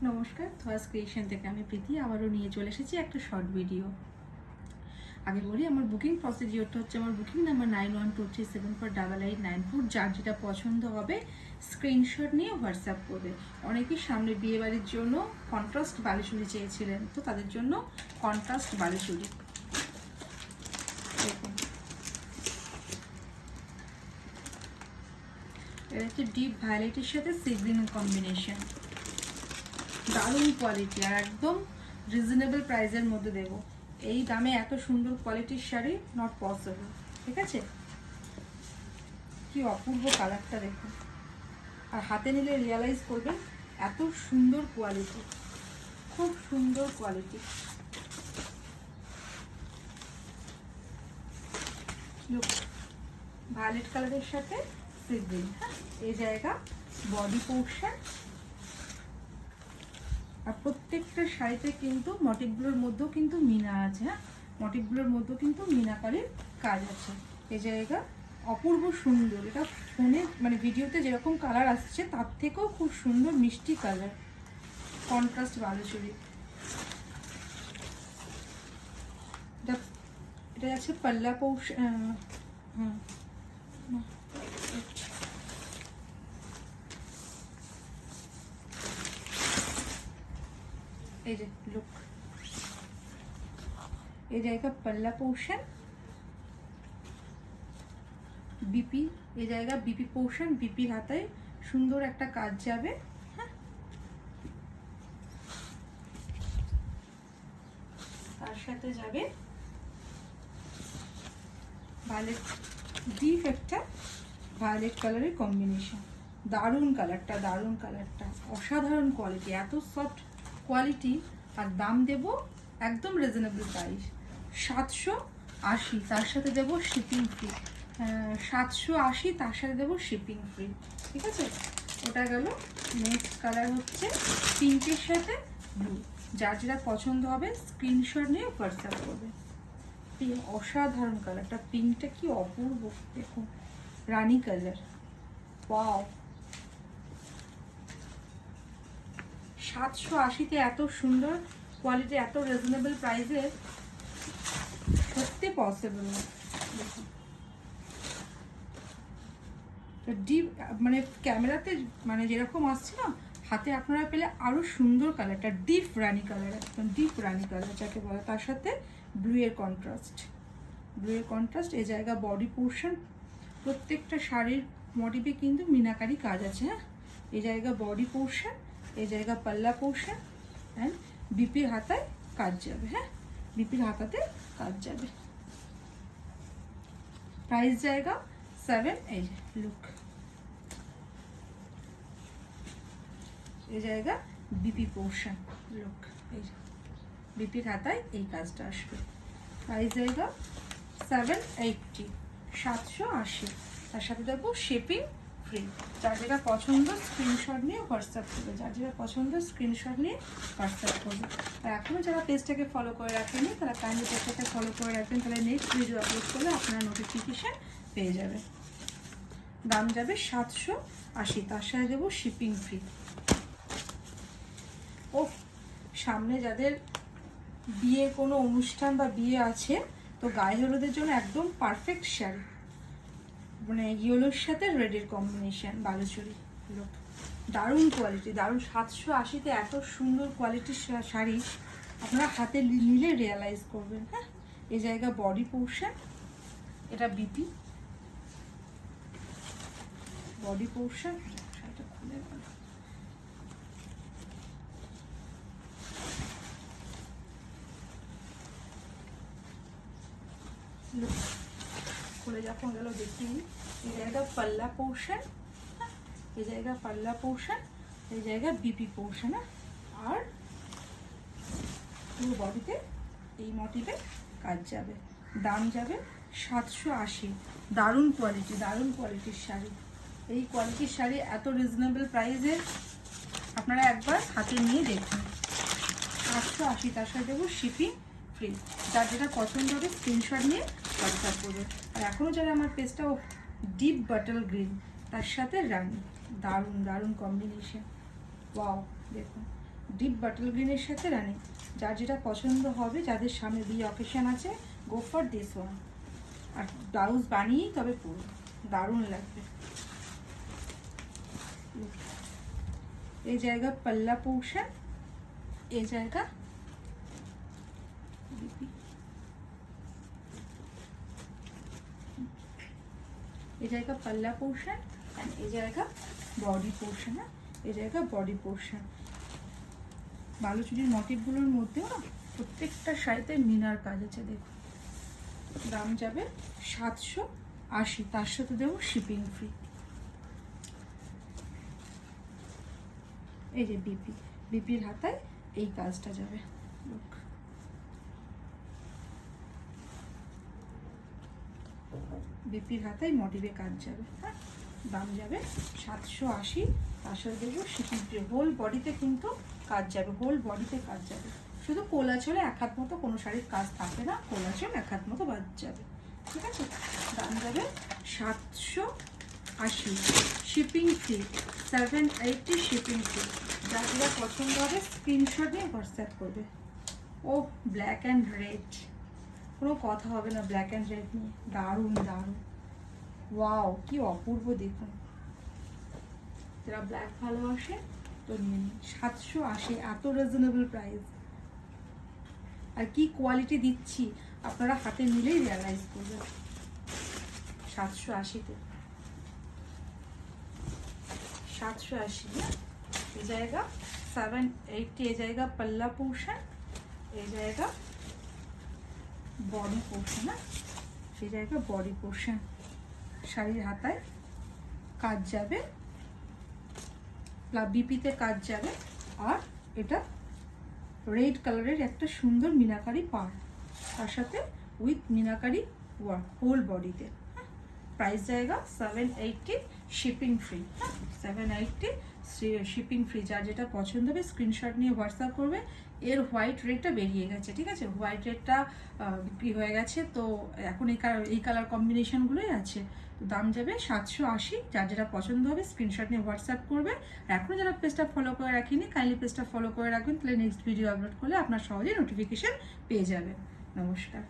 নমস্কার, থস ক্রিয়েশন থেকে আমি প্রীতি আবারও নিয়ে চলে এসেছি একটা শর্ট ভিডিও। আগে বলি, আমার বুকিং প্রসিডিওরটা হচ্ছে, আমার বুকিং নাম্বার 9123748894। যার যেটা পছন্দ হবে স্ক্রিনশট নিয়ে হোয়াটসঅ্যাপ করবে। অনেকেই সামনে বিয়েবাড়ির জন্য কন্ট্রাস্ট বালুচুরি চেয়েছিলেন, তো তাদের জন্য কন্ট্রাস্ট বালুচুরি দেখুন। এটা হচ্ছে ডিপ ভায়োলেটের সাথে সি গ্রিন কম্বিনেশন, দারুণ কোয়ালিটি আর একদম রিজনেবল প্রাইসের মধ্যে দেবো। এই দামে এত সুন্দর কোয়ালিটির শাড়ি নট পসিবল, ঠিক আছে? কি অপূর্ব কালারটা দেখুন, আর হাতে নিলে রিয়ালাইজ করবেন এত সুন্দর কোয়ালিটি, খুব সুন্দর কোয়ালিটি। ভায়োলেট কালারের সাথে সি গ্রিন, হ্যাঁ, এই জায়গা বডি পোর্শন। আর প্রত্যেকটা শাড়িতে কিন্তু মোটিভগুলোর মধ্যেও কিন্তু মিনা আছে, হ্যাঁ, মোটিভগুলোর মধ্যেও কিন্তু মিনাকারির কাজ আছে। এই জায়গা অপূর্ব সুন্দর। এটা ফোনে মানে ভিডিওতে যেরকম কালার আসছে তার থেকেও খুব সুন্দর মিষ্টি কালার, কন্ট্রাস্ট বালুচুরি। এটা আছে পাল্লা পৌষ, হ্যাঁ, এই যে লুক, এই জায়গা পাল্লা পোর্শন, বিপি, এই জায়গা বিপি পোর্শন, বিপির হাতায় সুন্দর একটা কাজ যাবে, হ্যাঁ। তার সাথে যাবে ভায়োলেট, ডিপ একটা ভায়োলেট কালারের কম্বিনেশন। দারুণ কালারটা, দারুণ কালারটা, অসাধারণ কোয়ালিটি, এত সফট কোয়ালিটি। আর দাম দেব একদম রিজনেবল প্রাইস, 780। তার সাথে দেবো শিপিং ফ্রি, 780, তার সাথে দেবো শিপিং ফ্রি, ঠিক আছে? ওটা গেল। নেক্সট কালার হচ্ছে পিঙ্কের সাথে ব্লু। যার যেটা পছন্দ হবে স্ক্রিনশট নিয়ে হোয়াটসঅ্যাপ করবে। অসাধারণ কালারটা, পিঙ্কটা কি অপূর্ব দেখুন, রানী কালার, ওয়াও। 780-তে এত সুন্দর কোয়ালিটি, এত রিজনেবল প্রাইসে সত্যি পসিবল না। দেখুন ডিপ, মানে ক্যামেরাতে মানে যেরকম আসছে না, হাতে আপনারা পেলে আরো সুন্দর কালারটা, ডিপ রানী কালার, একদম ডিপ রানী কালার যাকে বলে। তার সাথে ব্লু এর কন্ট্রাস্ট, ব্লু এর কন্ট্রাস্ট। এই জায়গা বডি পোর্শন, প্রত্যেকটা শাড়ির মোটিভে কিন্তু মিনাকারি কাজ আছে, হ্যাঁ। এই জায়গা বডি পোর্শন, এই জায়গা পাল্লা পোর্শন, অ্যান্ড বিপির হাতায় কাজ যাবে, হ্যাঁ, বিপির হাতাতে কাজ যাবে। প্রাইস জায়গা 7। এই লুক, এই জায়গা বিপি পোর্শন, লুক, এই বিপির হাতায় এই কাজটা আসবে। প্রাইস জায়গা 780, 780। তার সাথে দেবো শিপিং ফ্রি। যার যেটা পছন্দ স্ক্রিনশট নিয়ে হোয়াটসঅ্যাপ করবে, যার যেটা পছন্দ স্ক্রিনশট নিয়ে হোয়াটসঅ্যাপ করবে। আর এখনও যারা পেজটাকে ফলো করে রাখেনি তারা কাইন্ডলি পেজটাকে ফলো করে রাখবেন, তাহলে নেক্সট ভিডিও আপলোড করলে আপনারা নোটিফিকেশান পেয়ে যাবে। দাম যাবে 780, তার সাথে দেবো শিপিং ফ্রি। ও, সামনে যাদের বিয়ে কোনো অনুষ্ঠান বা বিয়ে আছে, তো গায়ে হলুদের জন্য একদম পারফেক্ট শাড়ি, মানে ইয়েলোর সাথে রেডের কম্বিনেশন বালুচুরি, লুক, দারুণ কোয়ালিটি, দারুণ। 780-তে এত সুন্দর কোয়ালিটির শাড়ি আপনারা হাতে নিলে রিয়ালাইজ করবেন, হ্যাঁ। এই জায়গা বডি পোর্শন, এটা বিপি বডি পোর্শন, শাড়িটা খুলে গেল, খুলে যখন গেল দেখি। এই জায়গা পাল্লা পোর্শন, এই জায়গা পাল্লা পোর্শন, এই জায়গা বিপি পোর্শন, আর পুরো বডিতে এই মোটিভে কাজ যাবে। দাম যাবে 780। দারুণ কোয়ালিটি, দারুণ কোয়ালিটির শাড়ি। এই কোয়ালিটির শাড়ি এত রিজনেবল প্রাইসে আপনারা একবার হাতে নিয়ে দেখুন। 780, তার সাথে দেবো শিপিং ফ্রি। যার যেটা পছন্দ হবে স্ক্রিনশট নিয়ে হোয়াটসঅ্যাপ করবে। আর এখনও যারা আমার পেজটা ডিপ বাটল গ্রিন, তার সাথে রানি, দারুণ দারুণ কম্বিনেশন, ওয়াও দেখুন। ডিপ বাটল গ্রিনের সাথে রানি, যার যেটা পছন্দ হবে, যাদের সামনে বিয়ে অকেশন আছে, গো ফর দিস ওয়ান। আর ব্লাউজ বানিয়েই তবে পরুন, দারুণ লাগবে। এই জায়গা পাল্লা পোর্শন, এই জায়গা এই জায়গা পাল্লা পোর্শন অ্যান্ড এই জায়গা বডি পোর্শন। হ্যাঁ, এই জায়গা বডি পোর্শন। বালুচুরির মোটিভগুলোর মধ্যেও না প্রত্যেকটা শাড়িতে মিনার কাজ আছে। দেখুন, দাম যাবে 780, তার সাথে দেবো শিপিং ফ্রি। এই যে বিপির হাতায় এই কাজটা যাবে। বিপির হাতায় মোটিভে কাজ যাবে। হ্যাঁ, দাম যাবে 780, তার সাথে দেবো শিপিং ফ্রি। হোল বডিতে কিন্তু কাজ যাবে, হোল বডিতে কাজ যাবে। শুধু কোলাচলে এক হাত মতো কোনো শাড়ির কাজ থাকে না, কোলাচল এক হাত মতো বাদ যাবে। ঠিক আছে, দাম যাবে 780, শিপিং ফ্রি 780 শিপিং ফ্রি। যা যা পছন্দ হবে স্ক্রিনশট নিয়ে হোয়াটসঅ্যাপ করবে। ও ব্ল্যাক অ্যান্ড রেড, কোনো কথা হবে না ব্ল্যাক অ্যান্ড রেড নিয়ে। দারুণ দারুণ, ওয়াও কি অপূর্ব দেখুন। যারা ব্ল্যাক ভালোবাসে তো নিয়ে নিন। 780, এত রিজনেবল প্রাইস। আর কি কোয়ালিটি দিচ্ছি আপনারা হাতে নিলেই রিয়ালাইজ করবেন। 780-তে 780। এই জায়গা 780, এই জায়গা পাল্লা পোর্শন, এই জায়গা বডি পোর্শন। হ্যাঁ, সেই জায়গা বডি পোর্শন। শাড়ির হাতায় কাজ যাবে, বিপিতে কাজ যাবে। আর এটা রেড কালারের একটা সুন্দর মিনাকারি পাড়, তার সাথে উইথ মিনাকারি ওয়ার্ক হোল বডিতে। প্রাইস জায়গা 780, শিপিং ফ্রি। 780 shipping free. যার যেটা পছন্দ হবে স্ক্রিনশট নিয়ে হোয়াটসঅ্যাপ করবে। এর হোয়াইট রেডটা বেরিয়ে গেছে, ঠিক আছে, হোয়াইট রেডটা বিক্রি হয়ে গেছে। তো এখন এই কালার কম্বিনেশনগুলোই আছে। তো দাম যাবে 780, যার যেটা পছন্দ হবে স্ক্রিনশট নিয়ে হোয়াটসঅ্যাপ করবে। আর এখনও যারা পেজটা ফলো করে রাখিনি, কাইন্ডলি পেজটা ফলো করে রাখবেন, তাহলে নেক্সট ভিডিও আপলোড করলে আপনার সহজেই নোটিফিকেশন পেয়ে যাবেন। নমস্কার।